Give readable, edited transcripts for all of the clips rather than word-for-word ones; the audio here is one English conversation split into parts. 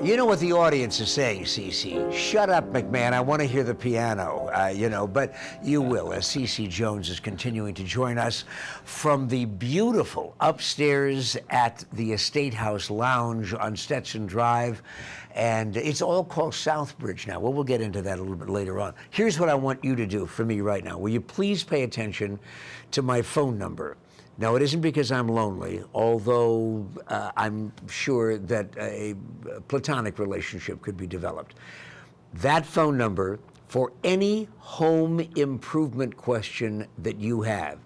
You know what the audience is saying, CeCe? Shut up, McMahon. I want to hear the piano, but you will, as CeCe Jones is continuing to join us from the beautiful upstairs at the Estate House Lounge on Stetson Drive. And it's all called Southbridge now. Well, we'll get into that a little bit later on. Here's what I want you to do for me right now. Will you please pay attention to my phone number? Now, it isn't because I'm lonely, although I'm sure that a platonic relationship could be developed. That phone number for any home improvement question that you have,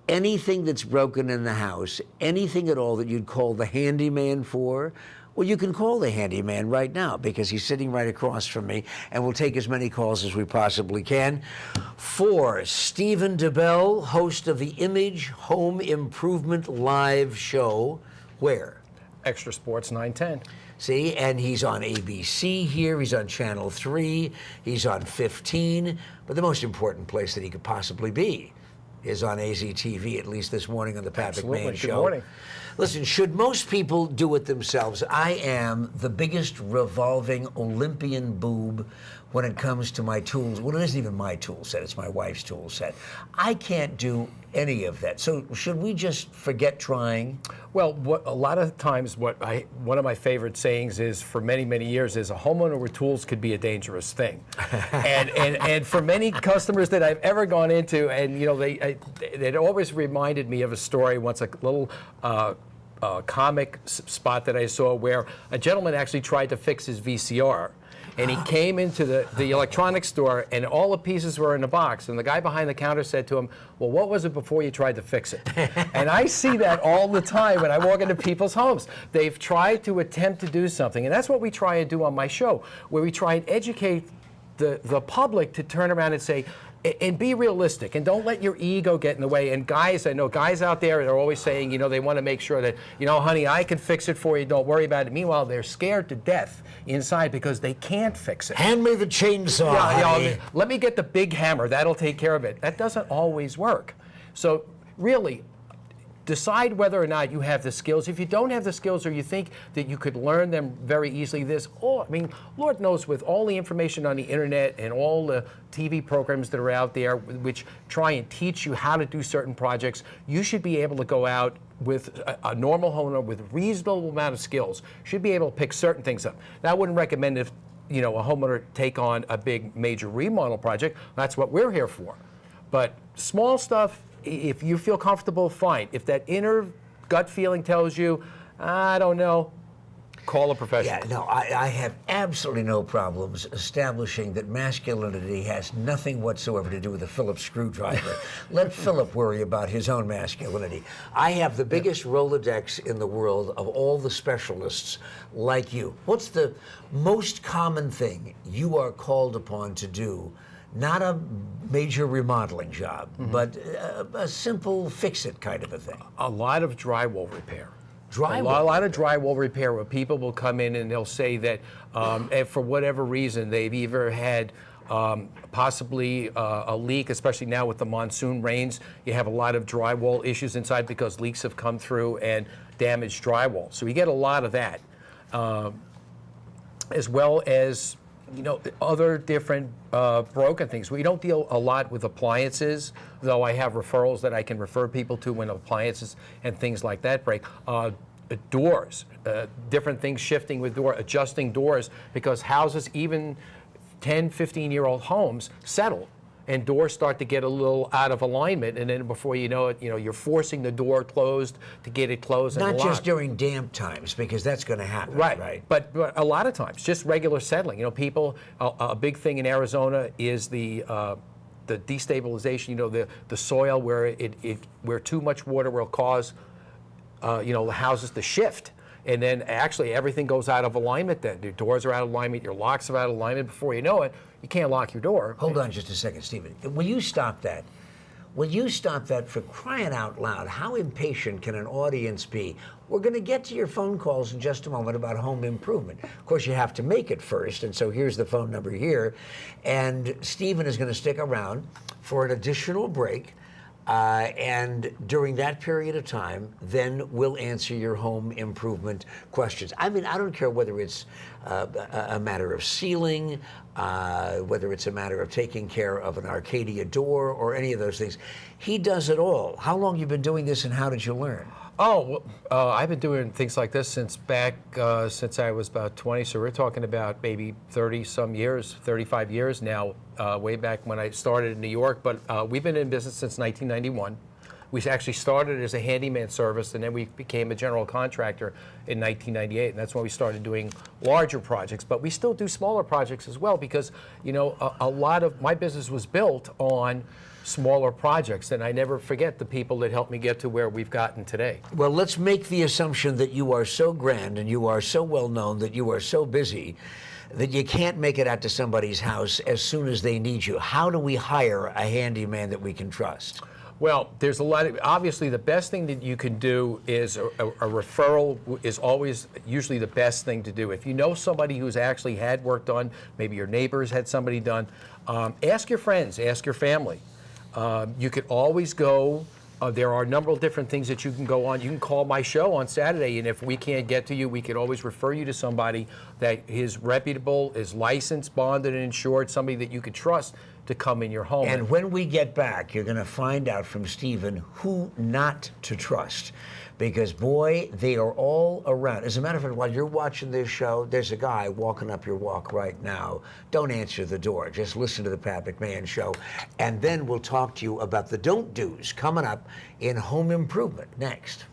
anything that's broken in the house, anything at all that you'd call the handyman for, well, you can call the handyman right now because he's sitting right across from me, and we'll take as many calls as we possibly can. For Stephen DeBell, host of the Image Home Improvement Live Show, where? Extra Sports 910. See, and he's on ABC here, he's on Channel 3, he's on 15, but the most important place that he could possibly be is on AZTV, at least this morning on the Pat McMahon Show. Good morning. Listen, should most people do it themselves? I am the biggest revolving Olympian boob when it comes to my tools. Well, it isn't even my tool set, it's my wife's tool set. I can't do any of that. So should we just forget trying? Well, a lot of times one of my favorite sayings is, for many, many years, is a homeowner with tools could be a dangerous thing. and for many customers that I've ever gone into, and it always reminded me of a story once, a little comic spot that I saw where a gentleman actually tried to fix his VCR. And he came into the electronics store, and all the pieces were in a box. And the guy behind the counter said to him, well, what was it before you tried to fix it? And I see that all the time when I walk into people's homes. They've tried to attempt to do something. And that's what we try and do on my show, where we try and educate the public to turn around and say, and be realistic, and don't let your ego get in the way. And guys, I know guys out there that are always saying, they want to make sure that, honey, I can fix it for you, don't worry about it. Meanwhile, they're scared to death inside because they can't fix it. Hand me the chainsaw. Let me get the big hammer, that'll take care of it. That doesn't always work. So really, decide whether or not you have the skills. If you don't have the skills, or you think that you could learn them very easily, Lord knows, with all the information on the internet and all the TV programs that are out there which try and teach you how to do certain projects, you should be able to go out with a normal homeowner with a reasonable amount of skills, should be able to pick certain things up. Now, I wouldn't recommend if a homeowner take on a big major remodel project. That's what we're here for. But small stuff, if you feel comfortable, fine. If that inner gut feeling tells you, I don't know, call a professional. Yeah, no, I have absolutely no problems establishing that masculinity has nothing whatsoever to do with a Phillips screwdriver. Let Philip worry about his own masculinity. I have the biggest Rolodex in the world of all the specialists like you. What's the most common thing you are called upon to do? Not a major remodeling job, but a simple fix-it kind of a thing. A lot of drywall repair. Drywall? A lot of drywall repair, where people will come in and they'll say that if for whatever reason they've either had possibly a leak, especially now with the monsoon rains, you have a lot of drywall issues inside because leaks have come through and damaged drywall. So we get a lot of that, as well as other different broken things. We don't deal a lot with appliances, though I have referrals that I can refer people to when appliances and things like that break. Doors, different things shifting with adjusting doors, because houses, even 10, 15-year-old homes, settle. And doors start to get a little out of alignment, and then before you know it, you're forcing the door closed to get it closed and locked. Not just during damp times, because that's going to happen, right? But a lot of times, just regular settling. People, a big thing in Arizona is the destabilization. The soil where where too much water will cause, the houses to shift. And then actually everything goes out of alignment then. Your doors are out of alignment, your locks are out of alignment. Before you know it, you can't lock your door. Hold on just a second, Stephen. Will you stop that? Will you stop that, for crying out loud? How impatient can an audience be? We're going to get to your phone calls in just a moment about home improvement. Of course, you have to make it first, and so here's the phone number here. And Stephen is going to stick around for an additional break. And during that period of time, then we'll answer your home improvement questions. I mean, I don't care whether it's a matter of sealing, whether it's a matter of taking care of an Arcadia door or any of those things. He does it all. How long you been doing this and how did you learn? Oh, well, I've been doing things like this since I was about 20. So we're talking about maybe 30-some years, 35 years now, way back when I started in New York. But we've been in business since 1991. We actually started as a handyman service, and then we became a general contractor in 1998, and that's when we started doing larger projects. But we still do smaller projects as well because, you know, a lot of my business was built on smaller projects, and I never forget the people that helped me get to where we've gotten today. Well, let's make the assumption that you are so grand and you are so well known, that you are so busy that you can't make it out to somebody's house as soon as they need you. How do we hire a handyman that we can trust? Well, there's a lot of, obviously the best thing that you can do is a referral is always usually the best thing to do. If you know somebody who's actually had work done, maybe your neighbors had somebody done, ask your friends, ask your family. You could always go, there are a number of different things that you can go on. You can call my show on Saturday, and if we can't get to you, we could always refer you to somebody that is reputable, is licensed, bonded, and insured, somebody that you could trust to come in your home. And when we get back, you're going to find out from Stephen who not to trust. Because, boy, they are all around. As a matter of fact, while you're watching this show, there's a guy walking up your walk right now. Don't answer the door. Just listen to the Pat McMahon Show. And then we'll talk to you about the don't-dos coming up in home improvement next.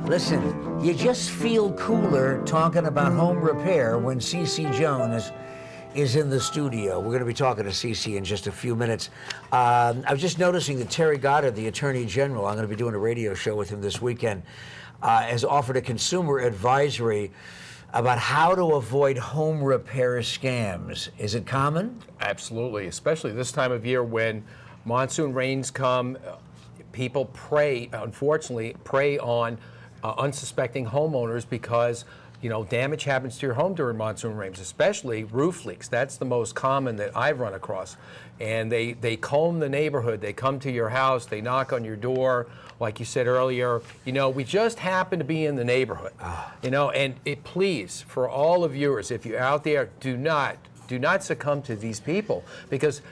Listen, you just feel cooler talking about home repair when CeCe Jones is in the studio. We're going to be talking to CeCe in just a few minutes. I was just noticing that Terry Goddard, the Attorney General, I'm going to be doing a radio show with him this weekend, has offered a consumer advisory about how to avoid home repair scams. Is it common? Absolutely, especially this time of year when monsoon rains come. People unfortunately prey on unsuspecting homeowners because, you know, damage happens to your home during monsoon rains, especially roof leaks. That's the most common that I've run across. And they comb the neighborhood. They come to your house. They knock on your door. Like you said earlier, you know, we just happen to be in the neighborhood. You know, and please, for all of viewers, if you're out there, do not succumb to these people, because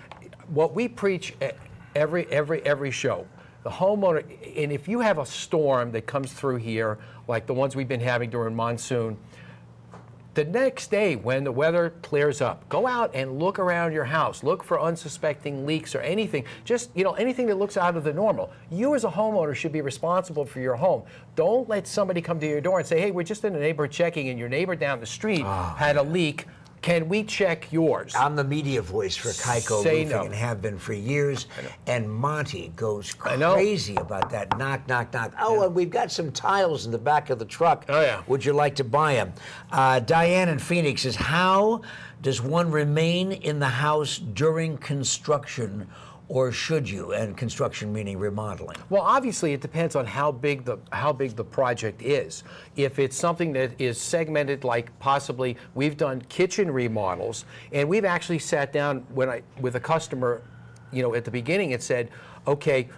what we preach at every show, the homeowner, and if you have a storm that comes through here, like the ones we've been having during monsoon, the next day when the weather clears up, go out and look around your house. Look for unsuspecting leaks or anything, just, you know, anything that looks out of the normal. You as a homeowner should be responsible for your home. Don't let somebody come to your door and say, hey, we're just in the neighborhood checking and your neighbor down the street had a leak. Can we check yours? I'm the media voice for Keiko Roofing no. and have been for years. And Monty goes crazy about that. Knock, knock, knock. Oh, and we've got some tiles in the back of the truck. Oh, yeah. Would you like to buy them? Diane in Phoenix says, how does one remain in the house during construction, or should you? And construction meaning remodeling. Well, obviously it depends on how big the project is. If it's something that is segmented, like possibly we've done kitchen remodels, and we've actually sat down with a customer, you know, at the beginning and said, okay,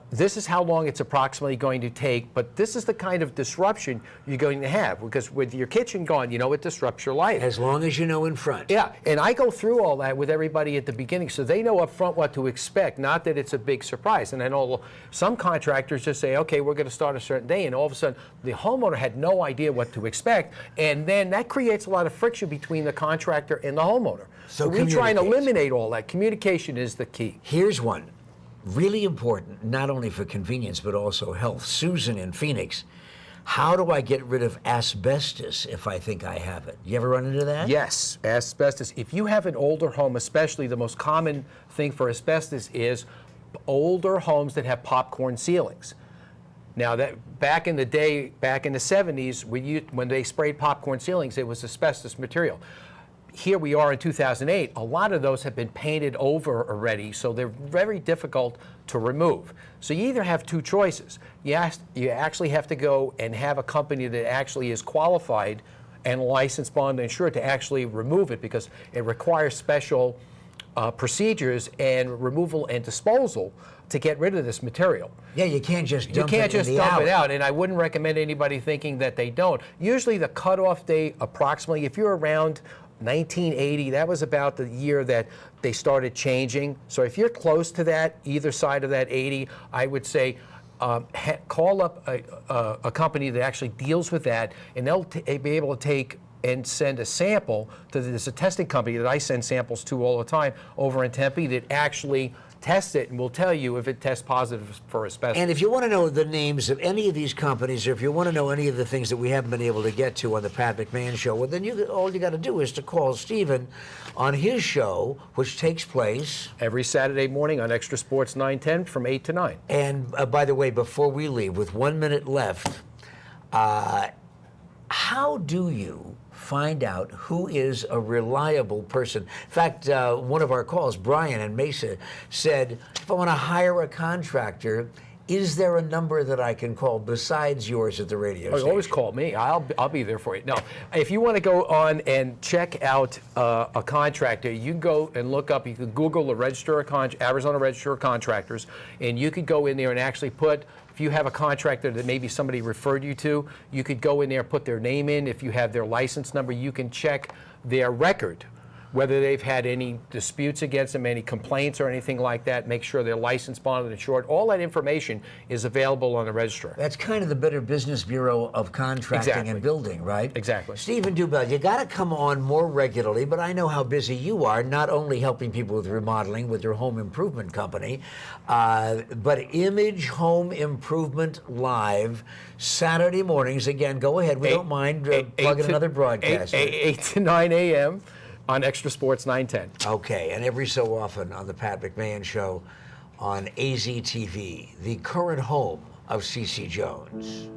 this is how long it's approximately going to take, but this is the kind of disruption you're going to have, because with your kitchen gone, it disrupts your life. As long as you know in front. Yeah, and I go through all that with everybody at the beginning, so they know up front what to expect, not that it's a big surprise. And I know some contractors just say, okay, we're going to start a certain day, and all of a sudden the homeowner had no idea what to expect, and then that creates a lot of friction between the contractor and the homeowner. So we try and eliminate all that. Communication is the key. Here's one. Really important, not only for convenience, but also health. Susan in Phoenix, how do I get rid of asbestos if I think I have it? You ever run into that? Yes, asbestos. If you have an older home, especially, the most common thing for asbestos is older homes that have popcorn ceilings. Now, that back in the day, back in the 70s, when they sprayed popcorn ceilings, it was asbestos material. Here we are in 2008, a lot of those have been painted over already, so they're very difficult to remove. So you either have two choices. You actually have to go and have a company that actually is qualified and licensed, bond, and insured to actually remove it, because it requires special procedures and removal and disposal to get rid of this material. Yeah, you can't just dump it out, and I wouldn't recommend anybody thinking that they don't. Usually the cutoff date, approximately, if you're around 1980, that was about the year that they started changing. So if you're close to that, either side of that 80, I would say call up a company that actually deals with that, and they'll be able to take and send a sample to there's a testing company that I send samples to all the time over in Tempe that actually test it and will tell you if it tests positive for asbestos. And if you want to know the names of any of these companies, or if you want to know any of the things that we haven't been able to get to on the Pat McMahon Show, well, then all you got to do is to call Stephen on his show, which takes place every Saturday morning on Extra Sports 910 from 8 to 9. And by the way, before we leave, with 1 minute left, how do you find out who is a reliable person? In fact, one of our calls, Brian in Mesa, said, if I want to hire a contractor, is there a number that I can call besides yours at the radio station? Always call me. I'll be there for you. No, if you want to go on and check out a contractor, you can go and look up, you can Google the Arizona Register of Contractors, and you could go in there and actually put, if you have a contractor that maybe somebody referred you to, you could go in there and put their name in. If you have their license number, you can check their record, whether they've had any disputes against them, any complaints or anything like that. Make sure they're licensed, bonded, insured. All that information is available on the register. That's kind of the Better Business Bureau of contracting and building, right? Exactly. Stephen Dubell, you got to come on more regularly, but I know how busy you are, not only helping people with remodeling with your home improvement company, but Image Home Improvement Live, Saturday mornings. Again, go ahead. We don't mind plugging another broadcast. 8 to 9 a.m. on Extra Sports 910. Okay, and every so often on the Pat McMahon Show on AZTV, the current home of CeCe Jones.